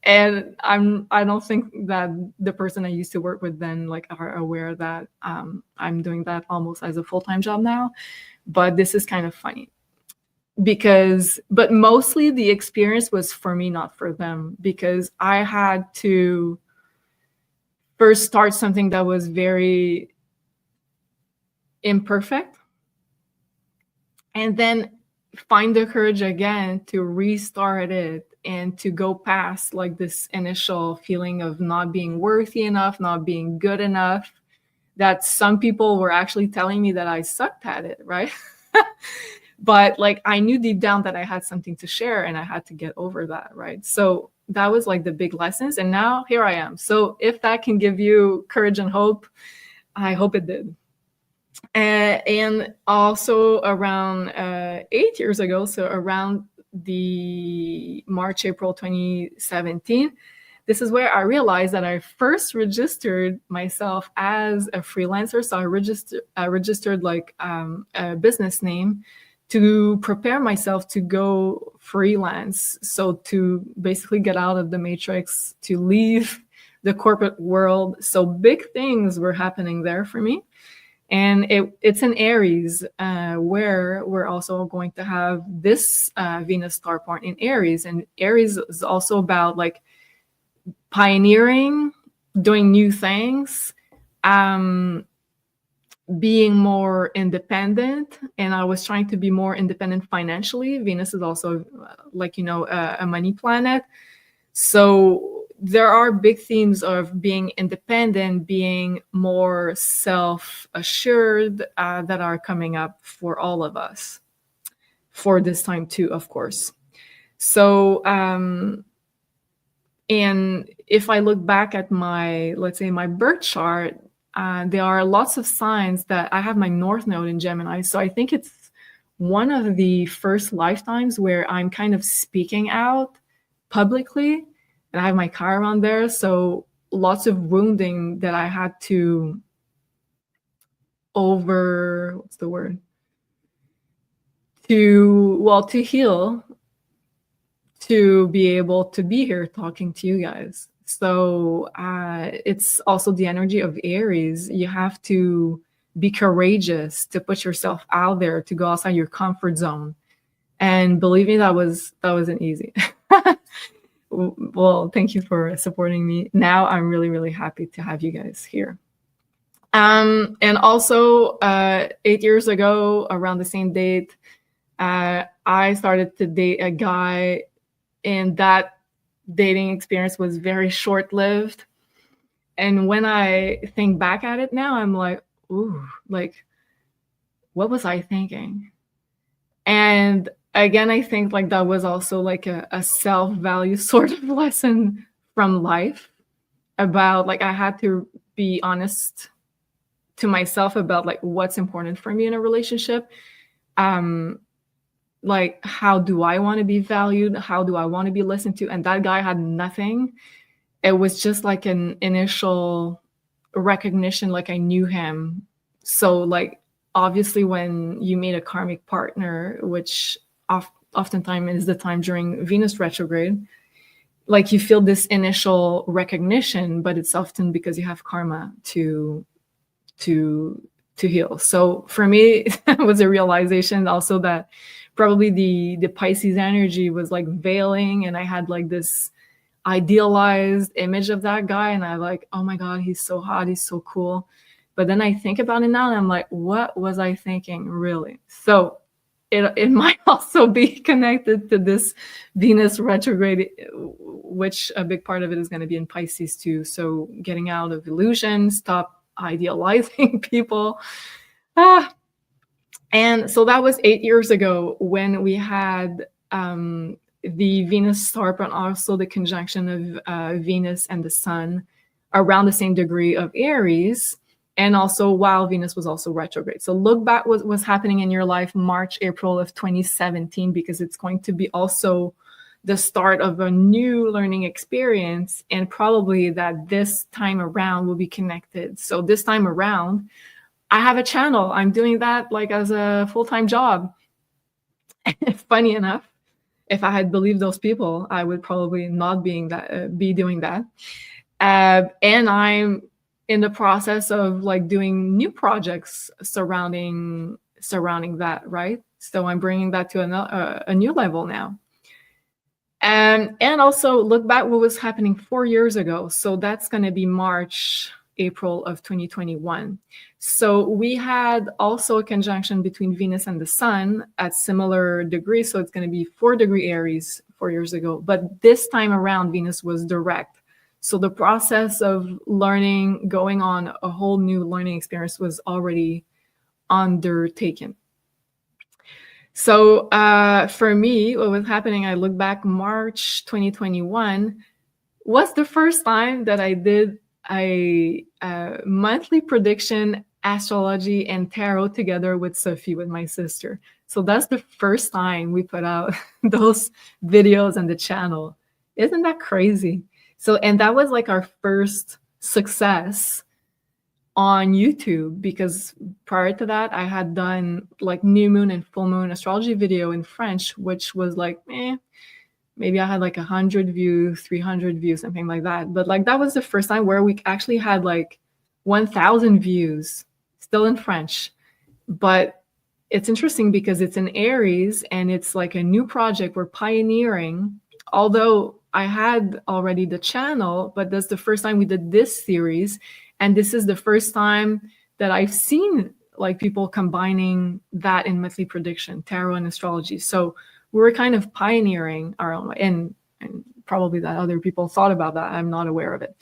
And I don't think that the person I used to work with then like are aware that I'm doing that almost as a full-time job now. But this is kind of funny but mostly the experience was for me, not for them, because I had to first start something that was very imperfect, and then find the courage again to restart it and to go past like this initial feeling of not being worthy enough, not being good enough, that some people were actually telling me that I sucked at it, right? But like I knew deep down that I had something to share, and I had to get over that, right? So that was like the big lessons, and now here I am. So if that can give you courage and hope, I hope it did. And also around 8 years ago, so around the March, April 2017, this is where I realized that I first registered myself as a freelancer. So I registered like a business name to prepare myself to go freelance. So to basically get out of the matrix, to leave the corporate world. So big things were happening there for me. And it's in Aries, where we're also going to have this Venus star point in Aries. And Aries is also about like pioneering, doing new things, being more independent. And I was trying to be more independent financially. Venus is also like, you know, a money planet. So there are big themes of being independent, being more self-assured that are coming up for all of us for this time too, of course. So, and if I look back at my, let's say my birth chart, there are lots of signs that I have my North Node in Gemini. So I think it's one of the first lifetimes where I'm kind of speaking out publicly. And I have my Chiron there, so lots of wounding that I had to to heal, to be able to be here talking to you guys. So it's also the energy of Aries. You have to be courageous, to put yourself out there, to go outside your comfort zone. And believe me, that wasn't easy. Well, thank you for supporting me. Now I'm really, really happy to have you guys here. And also 8 years ago, around the same date, I started to date a guy, and that dating experience was very short-lived. And when I think back at it now, I'm like, ooh, like, what was I thinking? And again, I think like that was also like a self-value sort of lesson from life, about like I had to be honest to myself about like what's important for me in a relationship. Like, how do I want to be valued? How do I want to be listened to? And that guy had nothing. It was just like an initial recognition, like I knew him. So like, obviously when you meet a karmic partner, which oftentimes is the time during Venus retrograde, like you feel this initial recognition, but it's often because you have karma to heal. So for me, it was a realization also that probably the Pisces energy was like veiling, and I had like this idealized image of that guy, and I like, oh my God, he's so hot, he's so cool. But then I think about it now and I'm like, what was I thinking really? So it might also be connected to this Venus retrograde, which a big part of it is going to be in Pisces too. So getting out of illusion, stop idealizing people. And so that was 8 years ago when we had the Venus star, but also the conjunction of Venus and the Sun around the same degree of Aries. And also while Venus was also retrograde. So look back what was happening in your life March, April of 2017, because it's going to be also the start of a new learning experience. And probably that this time around will be connected. So this time around, I have a channel. I'm doing that like as a full-time job. Funny enough, if I had believed those people, I would probably not be doing that. And I'm in the process of like doing new projects surrounding that, right? So I'm bringing that to a new level now. And also look back what was happening 4 years ago. So that's going to be March, April of 2021. So we had also a conjunction between Venus and the Sun at similar degrees. So it's going to be 4-degree Aries 4 years ago. But this time around, Venus was direct. So the process of learning, going on a whole new learning experience was already undertaken. So for me, what was happening, I look back, March 2021 was the first time that I did a monthly prediction, astrology, and tarot together with Sophie, with my sister. So that's the first time we put out those videos on the channel. Isn't that crazy? So, and that was like our first success on YouTube, because prior to that, I had done like new moon and full moon astrology video in French, which was like, maybe I had like 100 views, 300 views, something like that. But like that was the first time where we actually had like 1,000 views, still in French. But it's interesting because it's in Aries and it's like a new project. We're pioneering, although I had already the channel, but that's the first time we did this series. And this is the first time that I've seen like people combining that in monthly prediction, tarot and astrology. So we were kind of pioneering our own way, and probably that other people thought about that. I'm not aware of it.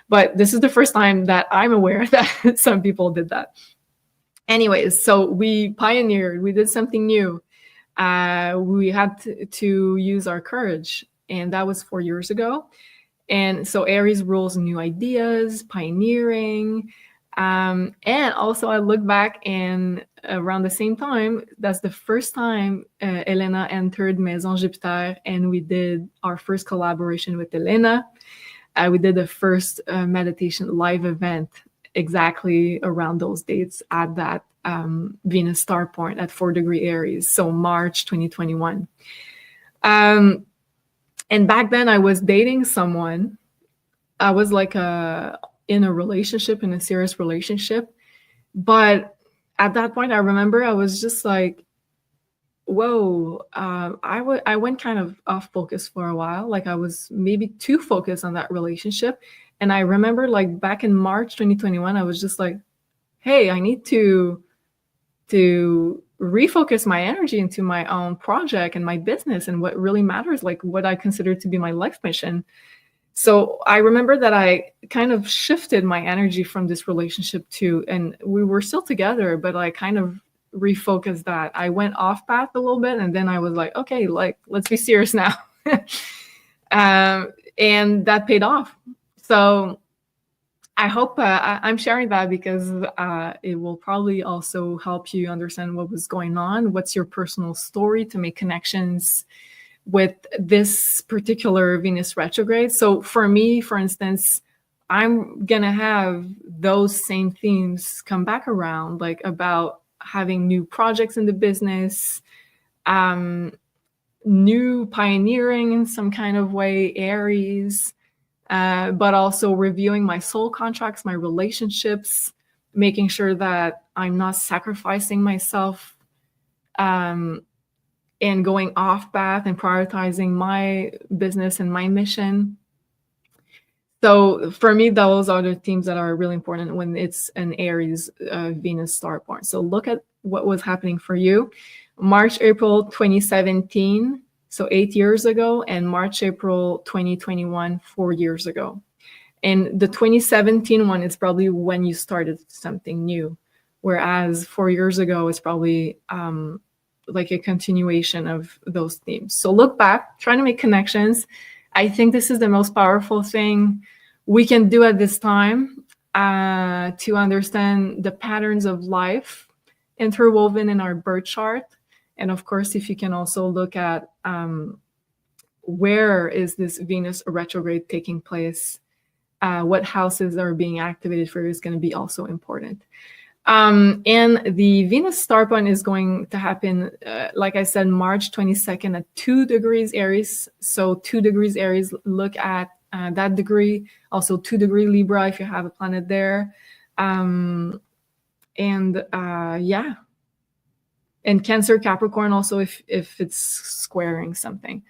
But this is the first time that I'm aware that some people did that. Anyways, so we pioneered, we did something new. We had to use our courage. And that was 4 years ago. And so Aries rules new ideas, pioneering. And also I look back, and around the same time, that's the first time Elena entered Maison Jupiter, and we did our first collaboration with Elena. We did the first meditation live event exactly around those dates at that Venus star point at 4-degree Aries. So March 2021. And back then I was dating someone. I was like in a relationship, in a serious relationship. But at that point, I remember I was just like, whoa, I went kind of off focus for a while. Like I was maybe too focused on that relationship. And I remember like back in March 2021, I was just like, hey, I need to refocus my energy into my own project and my business and what really matters, like what I consider to be my life mission. So I remember that I kind of shifted my energy from this relationship to, and we were still together, but I kind of refocused that. I went off path a little bit, and then I was like, okay, like let's be serious now. And that paid off. So I hope I'm sharing that because it will probably also help you understand what was going on. What's your personal story to make connections with this particular Venus retrograde. So for me, for instance, I'm going to have those same themes come back around, like about having new projects in the business, new pioneering in some kind of way, Aries, but also reviewing my soul contracts, my relationships, making sure that I'm not sacrificing myself and going off path and prioritizing my business and my mission. So for me, those are the themes that are really important when it's an Aries Venus star point. So look at what was happening for you. March, April 2017, so 8 years ago, and March, April 2021, 4 years ago. And the 2017 one is probably when you started something new, whereas 4 years ago is probably like a continuation of those themes. So look back, try to make connections. I think this is the most powerful thing we can do at this time to understand the patterns of life interwoven in our birth chart. And of course, if you can also look at where is this Venus retrograde taking place, what houses are being activated for you is going to be also important. And the Venus star point is going to happen, like I said, March 22nd at 2 degrees Aries. So 2 degrees Aries, look at that degree. Also 2 degree Libra if you have a planet there. Yeah. And Cancer, Capricorn also if it's squaring something.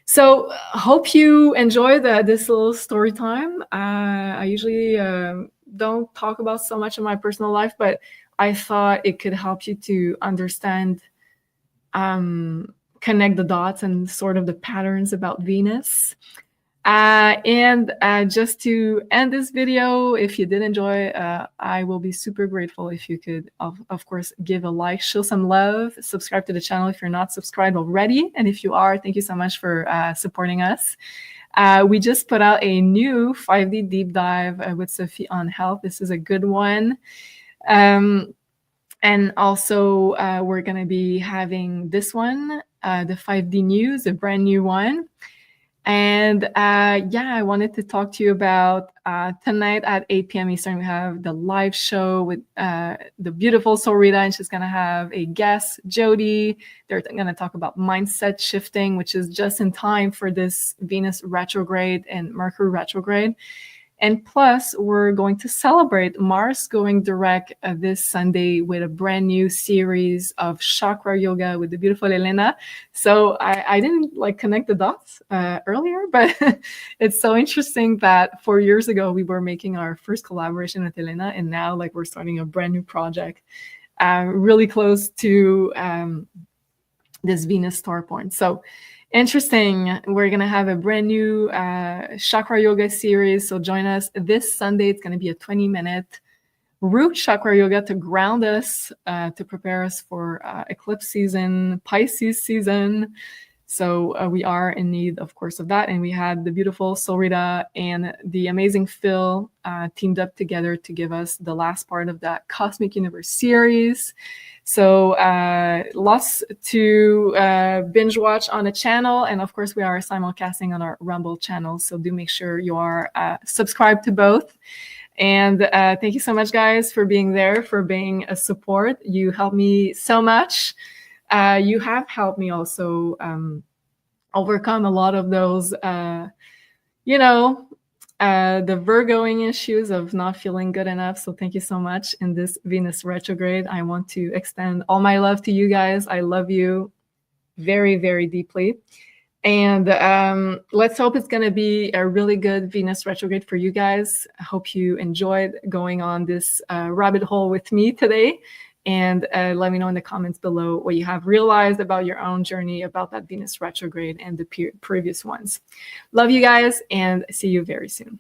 So hope you enjoyed this little story time. I usually don't talk about so much of my personal life, but I thought it could help you to understand, connect the dots and sort of the patterns about Venus. Just to end this video, if you did enjoy, I will be super grateful if you could, of course, give a like, show some love, subscribe to the channel if you're not subscribed already. And if you are, thank you so much for supporting us. We just put out a new 5D deep dive with Sophie on health. This is a good one. And also, we're going to be having this one, the 5D news, a brand new one. And yeah, I wanted to talk to you about tonight at 8 p.m. Eastern, we have the live show with the beautiful Sorita, and she's going to have a guest, Jody. They're going to talk about mindset shifting, which is just in time for this Venus retrograde and Mercury retrograde. And plus, we're going to celebrate Mars going direct this Sunday with a brand new series of chakra yoga with the beautiful Elena. So I didn't like connect the dots earlier, but it's so interesting that 4 years ago we were making our first collaboration with Elena, and now like we're starting a brand new project really close to this Venus star point. So interesting. We're going to have a brand new chakra yoga series. So join us this Sunday. It's going to be a 20-minute root chakra yoga to ground us, to prepare us for eclipse season, Pisces season. So we are in need, of course, of that. And we had the beautiful Sorita and the amazing Phil teamed up together to give us the last part of that Cosmic Universe series. So lots to binge watch on the channel. And of course, we are simulcasting on our Rumble channel. So do make sure you are subscribed to both. And thank you so much, guys, for being there, for being a support. You help me so much. You have helped me also overcome a lot of those, the Virgoing issues of not feeling good enough. So thank you so much. In this Venus retrograde, I want to extend all my love to you guys. I love you very, very deeply. And let's hope it's going to be a really good Venus retrograde for you guys. I hope you enjoyed going on this rabbit hole with me today. And let me know in the comments below what you have realized about your own journey about that Venus retrograde and the previous ones. Love you guys, and see you very soon.